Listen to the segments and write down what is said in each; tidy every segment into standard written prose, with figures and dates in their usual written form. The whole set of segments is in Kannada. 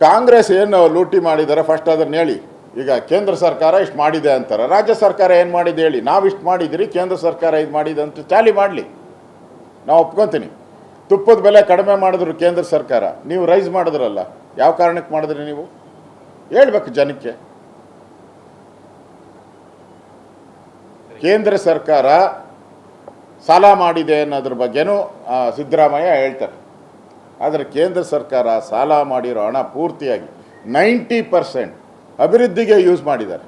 ಕಾಂಗ್ರೆಸ್ ಏನು ಲೂಟಿ ಮಾಡಿದ್ದಾರೆ ಫಸ್ಟ್ ಅದನ್ನು ಹೇಳಿ. ಈಗ ಕೇಂದ್ರ ಸರ್ಕಾರ ಇಷ್ಟು ಮಾಡಿದೆ ಅಂತಾರೆ, ರಾಜ್ಯ ಸರ್ಕಾರ ಏನು ಮಾಡಿದೆ ಹೇಳಿ. ನಾವು ಇಷ್ಟು ಮಾಡಿದಿರಿ, ಕೇಂದ್ರ ಸರ್ಕಾರ ಇದು ಮಾಡಿದೆ ಅಂತ ಚಾಲಿ ಮಾಡಲಿ, ನಾವು ಒಪ್ಕೊತೀನಿ. ತುಪ್ಪದ ಬೆಲೆ ಕಡಿಮೆ ಮಾಡಿದ್ರು ಕೇಂದ್ರ ಸರ್ಕಾರ, ನೀವು ರೈಸ್ ಮಾಡಿದ್ರಲ್ಲ, ಯಾವ ಕಾರಣಕ್ಕೆ ಮಾಡಿದ್ರಿ ನೀವು ಹೇಳ್ಬೇಕು ಜನಕ್ಕೆ. ಕೇಂದ್ರ ಸರ್ಕಾರ ಸಾಲ ಮಾಡಿದೆ ಅನ್ನೋದ್ರ ಬಗ್ಗೆನೂ ಸಿದ್ದರಾಮಯ್ಯ ಹೇಳ್ತಾರೆ. ಆದರೆ ಕೇಂದ್ರ ಸರ್ಕಾರ ಸಾಲ ಮಾಡಿರೋ ಹಣ ಪೂರ್ತಿಯಾಗಿ 90% ಅಭಿವೃದ್ಧಿಗೆ ಯೂಸ್ ಮಾಡಿದ್ದಾರೆ.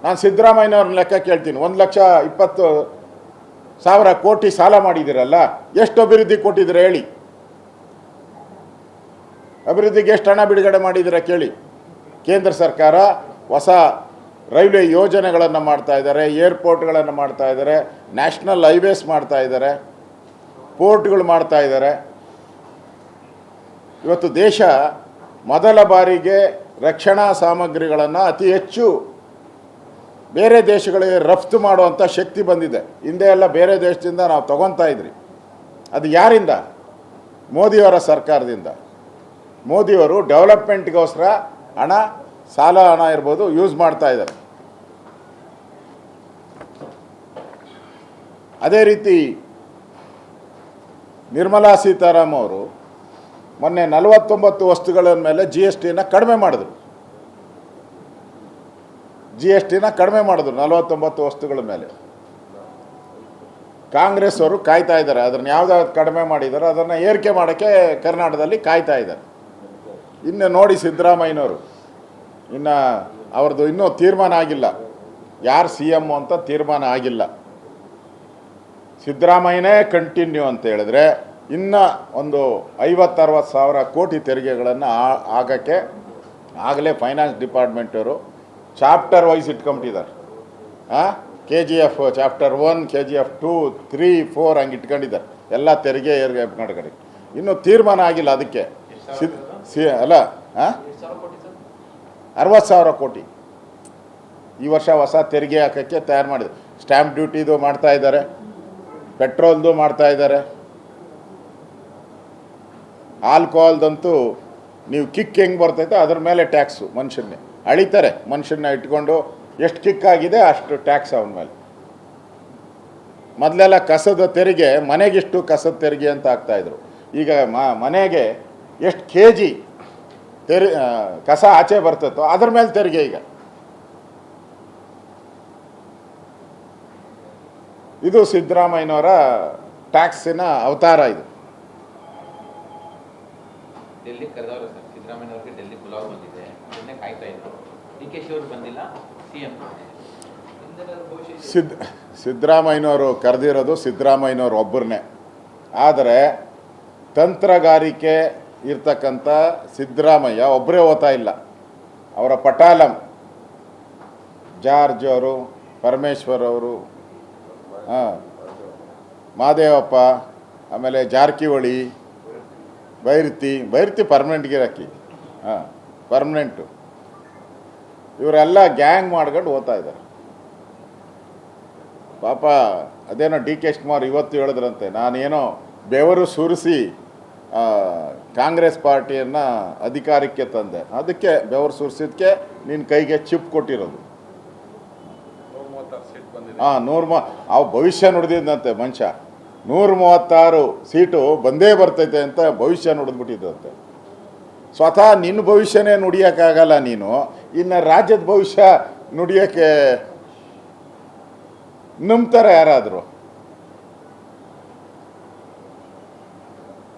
ನಾನು ಸಿದ್ದರಾಮಯ್ಯನವ್ರನ್ನ ಲೆಕ್ಕ ಕೇಳ್ತೀನಿ, 1,20,000 ಕೋಟಿ ಸಾಲ ಮಾಡಿದ್ದೀರಲ್ಲ, ಎಷ್ಟು ಅಭಿವೃದ್ಧಿ ಕೊಟ್ಟಿದ್ದೀರ ಹೇಳಿ. ಅಭಿವೃದ್ಧಿಗೆ ಎಷ್ಟು ಹಣ ಬಿಡುಗಡೆ ಮಾಡಿದ್ದೀರ ಕೇಳಿ. ಕೇಂದ್ರ ಸರ್ಕಾರ ಹೊಸ ರೈಲ್ವೆ ಯೋಜನೆಗಳನ್ನು ಮಾಡ್ತಾ ಇದ್ದಾರೆ, ಏರ್ಪೋರ್ಟ್ಗಳನ್ನು ಮಾಡ್ತಾ ಇದ್ದಾರೆ, ನ್ಯಾಷನಲ್ ಹೈವೇಸ್ ಮಾಡ್ತಾ ಇದ್ದಾರೆ, ಪೋರ್ಟ್ಗಳು ಮಾಡ್ತಾ ಇದ್ದಾರೆ. ಇವತ್ತು ದೇಶ ಮೊದಲ ಬಾರಿಗೆ ರಕ್ಷಣಾ ಸಾಮಗ್ರಿಗಳನ್ನು ಅತಿ ಹೆಚ್ಚು ಬೇರೆ ದೇಶಗಳಿಗೆ ರಫ್ತು ಮಾಡುವಂಥ ಶಕ್ತಿ ಬಂದಿದೆ. ಹಿಂದೆ ಎಲ್ಲ ಬೇರೆ ದೇಶದಿಂದ ನಾವು ತೊಗೊತಾ ಇದ್ರಿ. ಅದು ಯಾರಿಂದ? ಮೋದಿಯವರ ಸರ್ಕಾರದಿಂದ. ಮೋದಿಯವರು ಡೆವಲಪ್ಮೆಂಟ್ಗೋಸ್ಕರ ಹಣ, ಸಾಲ ಹಣ ಇರ್ಬೋದು, ಯೂಸ್ ಮಾಡ್ತಾ ಇದ್ದಾರೆ. ಅದೇ ರೀತಿ ನಿರ್ಮಲಾ ಸೀತಾರಾಮನ್ ಅವರು ಮೊನ್ನೆ 49 ವಸ್ತುಗಳ ಮೇಲೆ GSTನ ಕಡಿಮೆ ಮಾಡಿದ್ರು. 49 ವಸ್ತುಗಳ ಮೇಲೆ. ಕಾಂಗ್ರೆಸ್ ಅವರು ಕಾಯ್ತಾ ಇದ್ದಾರೆ, ಅದನ್ನು ಯಾವುದಾದ್ರು ಕಡಿಮೆ ಮಾಡಿದ್ದಾರೆ ಅದನ್ನು ಏರಿಕೆ ಮಾಡೋಕ್ಕೆ ಕರ್ನಾಟಕದಲ್ಲಿ ಕಾಯ್ತಾ ಇದ್ದಾರೆ. ಇನ್ನು ನೋಡಿ ಸಿದ್ದರಾಮಯ್ಯನವರು, ಇನ್ನು ಅವ್ರದ್ದು ಇನ್ನೂ ತೀರ್ಮಾನ ಆಗಿಲ್ಲ, ಯಾರು CM ಅಂತ ತೀರ್ಮಾನ ಆಗಿಲ್ಲ. ಸಿದ್ದರಾಮಯ್ಯನೇ ಕಂಟಿನ್ಯೂ ಅಂತ ಹೇಳಿದ್ರೆ ಇನ್ನು ಒಂದು 50-60 ಸಾವಿರ ಕೋಟಿ ತೆರಿಗೆಗಳನ್ನು ಆಗೋಕ್ಕೆ ಆಗಲೇ ಫೈನಾನ್ಸ್ ಡಿಪಾರ್ಟ್ಮೆಂಟವರು ಚಾಪ್ಟರ್ ವೈಸ್ ಇಟ್ಕೊಂಬಿಟ್ಟಿದ್ದಾರೆ. KGF ಚಾಪ್ಟರ್ 1, KGF 2, 3, 4 ಹಂಗೆ ಇಟ್ಕೊಂಡಿದ್ದಾರೆ. ಎಲ್ಲ ತೆರಿಗೆ ಏರಿಗೆ ಕಡೆ ಇನ್ನೂ ತೀರ್ಮಾನ ಆಗಿಲ್ಲ. ಅದಕ್ಕೆ ಅಲ್ಲ 60,000 ಕೋಟಿ ಈ ವರ್ಷ ಹೊಸ ತೆರಿಗೆ ಹಾಕೋಕ್ಕೆ ತಯಾರು ಮಾಡಿದ್ರು. ಸ್ಟ್ಯಾಂಪ್ ಡ್ಯೂಟಿದು ಮಾಡ್ತಾ ಇದ್ದಾರೆ, ಪೆಟ್ರೋಲ್ದು ಮಾಡ್ತಾ ಇದ್ದಾರೆ. ಆಲ್ಕೋಹಾಲ್ದಂತೂ ನೀವು ಕಿಕ್ ಹೆಂಗೆ ಬರ್ತೈತೆ ಅದ್ರ ಮೇಲೆ ಟ್ಯಾಕ್ಸು ಮನುಷ್ಯನ್ನೇ ಅಳಿತಾರೆ. ಮನುಷ್ಯನ್ನ ಇಟ್ಕೊಂಡು ಎಷ್ಟು ಕಿಕ್ ಆಗಿದೆ ಅಷ್ಟು ಟ್ಯಾಕ್ಸ್ ಅವನ ಮೇಲೆ. ಮೊದಲೆಲ್ಲ ಕಸದ ತೆರಿಗೆ, ಮನೆಗಿಷ್ಟು ಕಸದ ತೆರಿಗೆ ಅಂತ ಹಾಕ್ತಾಯಿದ್ರು. ಈಗ ಮನೆಗೆ ಎಷ್ಟು kg ಕಸ ಆಚೆ ಬರ್ತೈತೋ ಅದ್ರ ಮೇಲೆ ತೆರಿಗೆ. ಈಗ ಇದು ಸಿದ್ದರಾಮಯ್ಯನವರ ಟ್ಯಾಕ್ಸಿನ ಅವತಾರ. ಇದು ಡೆಲ್ಲಿ ಕರೆದವರು ಸರ್, ಸಿದ್ದರಾಮಯ್ಯನವರಿಗೆ ಡೆಲ್ಲಿ ಪುಲಾವ್ ಬಂದಿದೆ, ಅದನ್ನೇ ಕಾಯ್ತಾ ಇದ್ರು. DK ಅವರು ಬಂದಿಲ್ಲ, CM ಸಿದ್ದರಾಮಯ್ಯನವರು ಕರೆದಿರೋದು ಸಿದ್ದರಾಮಯ್ಯನವರು ಒಬ್ಬರನ್ನೇ. ಆದರೆ ತಂತ್ರಗಾರಿಕೆ ಇರ್ತಕ್ಕಂಥ ಸಿದ್ದರಾಮಯ್ಯ ಒಬ್ಬರೇ ಓದ್ತಾ ಇಲ್ಲ. ಅವರ ಪಟಾಲಂ ಜಾರ್ಜ್ ಅವರು, ಪರಮೇಶ್ವರ್ ಅವರು, ಮಾದೇವಪ್ಪ, ಆಮೇಲೆ ಜಾರಕಿಹೊಳಿ, ಬೈರತಿ ಪರ್ಮನೆಂಟ್ಗೆ ಹಾಕಿ, ಪರ್ಮನೆಂಟು, ಇವರೆಲ್ಲ ಗ್ಯಾಂಗ್ ಮಾಡ್ಕೊಂಡು ಓದ್ತಾ ಇದ್ದಾರೆ. ಪಾಪ ಅದೇನೋ DK ಶಿವಕುಮಾರ್ ಇವತ್ತು ಹೇಳಿದ್ರಂತೆ, ನಾನೇನೋ ಬೆವರು ಸುರಿಸಿ ಕಾಂಗ್ರೆಸ್ ಪಾರ್ಟಿಯನ್ನು ಅಧಿಕಾರಕ್ಕೆ ತಂದೆ, ಅದಕ್ಕೆ ಬೆವರು ಸುರಿಸಿದ್ದಕ್ಕೆ ನಿನ್ನ ಕೈಗೆ ಚಿಪ್ ಕೊಟ್ಟಿರೋದು. 136 ಅವು ಭವಿಷ್ಯ ನುಡಿದಿದ್ದಂತೆ ಮನುಷ್ಯ. 136 ಸೀಟು ಬಂದೇ ಬರ್ತೈತೆ ಅಂತ ಭವಿಷ್ಯ ನುಡಿದ್ಬಿಟ್ಟಿದ್ದಂತೆ. ಸ್ವತಃ ನಿನ್ನ ಭವಿಷ್ಯನೇ ನುಡಿಯೋಕ್ಕಾಗಲ್ಲ ನೀನು, ಇನ್ನು ರಾಜ್ಯದ ಭವಿಷ್ಯ ನುಡಿಯೋಕ್ಕೆ ನಂಬ್ತಾರೆ ಯಾರಾದರೂ?